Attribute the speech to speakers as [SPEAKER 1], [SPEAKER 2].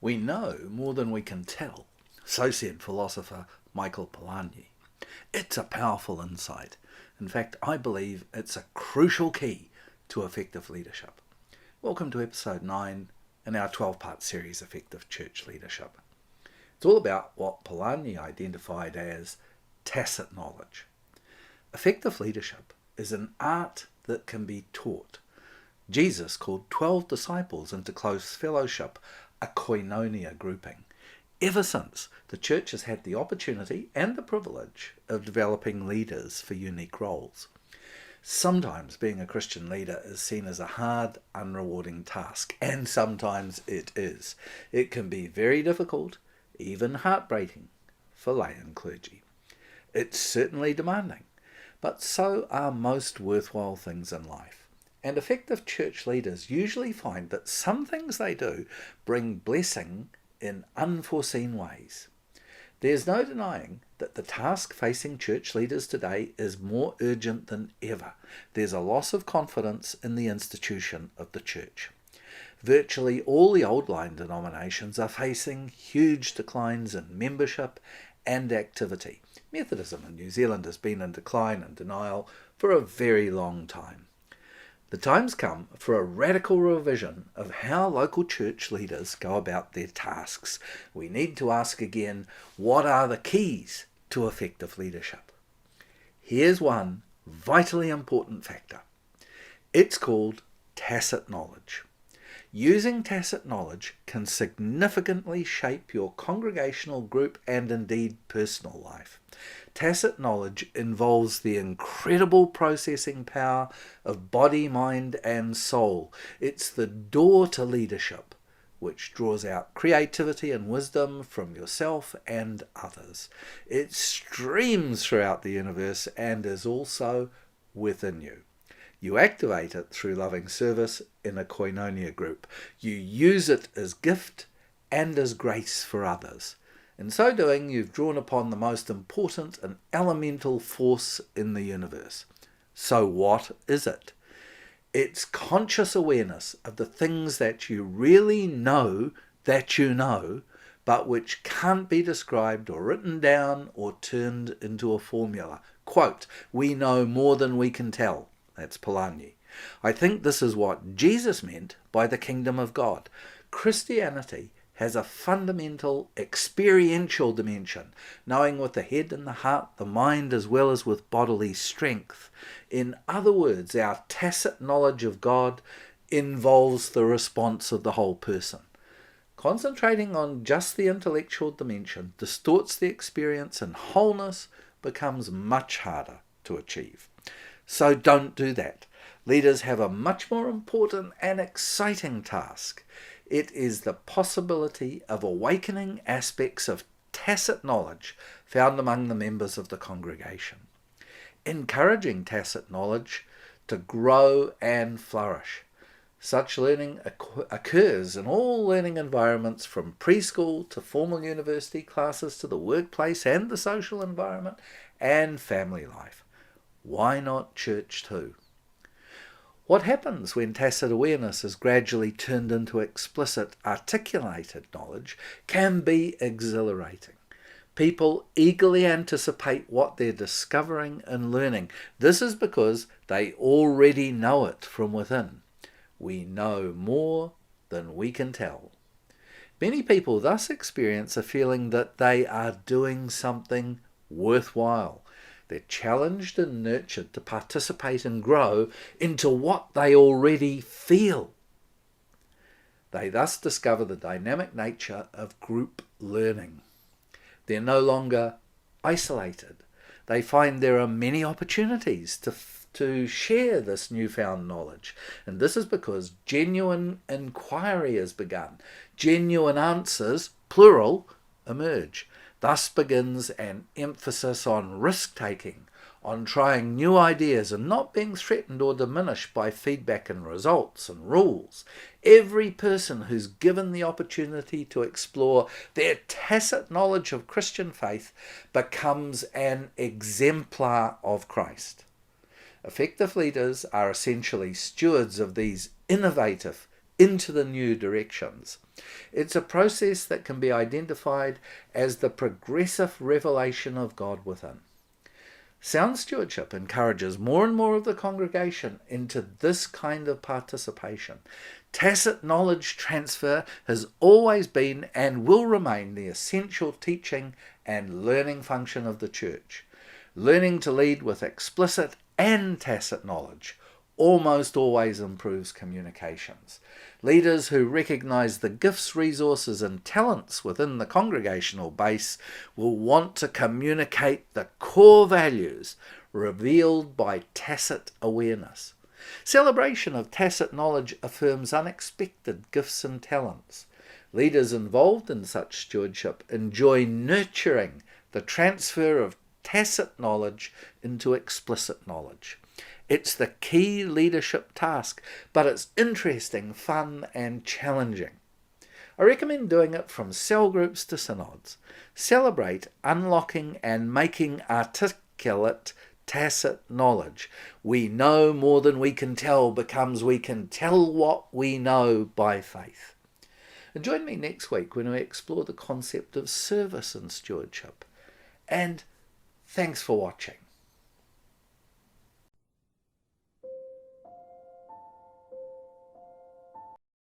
[SPEAKER 1] We know more than we can tell, so said philosopher Michael Polanyi. It's a powerful insight. In fact, I believe it's a crucial key to effective leadership. Welcome to episode 9 in our 12-part series, Effective Church Leadership. It's all about what Polanyi identified as tacit knowledge. Effective leadership is an art that can be taught. Jesus called 12 disciples into close fellowship, a koinonia grouping. Ever since, the church has had the opportunity and the privilege of developing leaders for unique roles. Sometimes being a Christian leader is seen as a hard, unrewarding task, and sometimes it is. It can be very difficult, even heartbreaking, for lay and clergy. It's certainly demanding, but so are most worthwhile things in life. And effective church leaders usually find that some things they do bring blessing in unforeseen ways. There's no denying that the task facing church leaders today is more urgent than ever. There's a loss of confidence in the institution of the church. Virtually all the old line denominations are facing huge declines in membership and activity. Methodism in New Zealand has been in decline and denial for a very long time. The time's come for a radical revision of how local church leaders go about their tasks. We need to ask again, what are the keys to effective leadership? Here's one vitally important factor. It's called tacit knowledge. Using tacit knowledge can significantly shape your congregational, group, and indeed personal life. Tacit knowledge involves the incredible processing power of body, mind, and soul. It's the door to leadership, which draws out creativity and wisdom from yourself and others. It streams throughout the universe and is also within you. You activate it through loving service in a koinonia group. You use it as gift and as grace for others. In so doing, you've drawn upon the most important and elemental force in the universe. So what is it? It's conscious awareness of the things that you really know that you know, but which can't be described or written down or turned into a formula. Quote, "We know more than we can tell." That's Polanyi. I think this is what Jesus meant by the kingdom of God. Christianity has a fundamental experiential dimension, knowing with the head and the heart, the mind, as well as with bodily strength. In other words, our tacit knowledge of God involves the response of the whole person. Concentrating on just the intellectual dimension distorts the experience, and wholeness becomes much harder to achieve. So don't do that. Leaders have a much more important and exciting task. It is the possibility of awakening aspects of tacit knowledge found among the members of the congregation. Encouraging tacit knowledge to grow and flourish. Such learning occurs in all learning environments, from preschool to formal university classes to the workplace and the social environment and family life. Why not church too? What happens when tacit awareness is gradually turned into explicit, articulated knowledge can be exhilarating. People eagerly anticipate what they're discovering and learning. This is because they already know it from within. We know more than we can tell. Many people thus experience a feeling that they are doing something worthwhile. They're challenged and nurtured to participate and grow into what they already feel. They thus discover the dynamic nature of group learning. They're no longer isolated. They find there are many opportunities to share this newfound knowledge. And this is because genuine inquiry has begun. Genuine answers, plural, emerge. Thus begins an emphasis on risk-taking, on trying new ideas and not being threatened or diminished by feedback and results and rules. Every person who's given the opportunity to explore their tacit knowledge of Christian faith becomes an exemplar of Christ. Effective leaders are essentially stewards of these innovative, into the new directions. It's a process that can be identified as the progressive revelation of God within. Sound stewardship encourages more and more of the congregation into this kind of participation. Tacit knowledge transfer has always been and will remain the essential teaching and learning function of the church. Learning to lead with explicit and tacit knowledge almost always improves communications. Leaders who recognise the gifts, resources and talents within the congregational base will want to communicate the core values revealed by tacit awareness. Celebration of tacit knowledge affirms unexpected gifts and talents. Leaders involved in such stewardship enjoy nurturing the transfer of tacit knowledge into explicit knowledge. It's the key leadership task, but it's interesting, fun and challenging. I recommend doing it from cell groups to synods. Celebrate unlocking and making articulate tacit knowledge. We know more than we can tell becomes we can tell what we know by faith. And join me next week when we explore the concept of service and stewardship. And thanks for watching.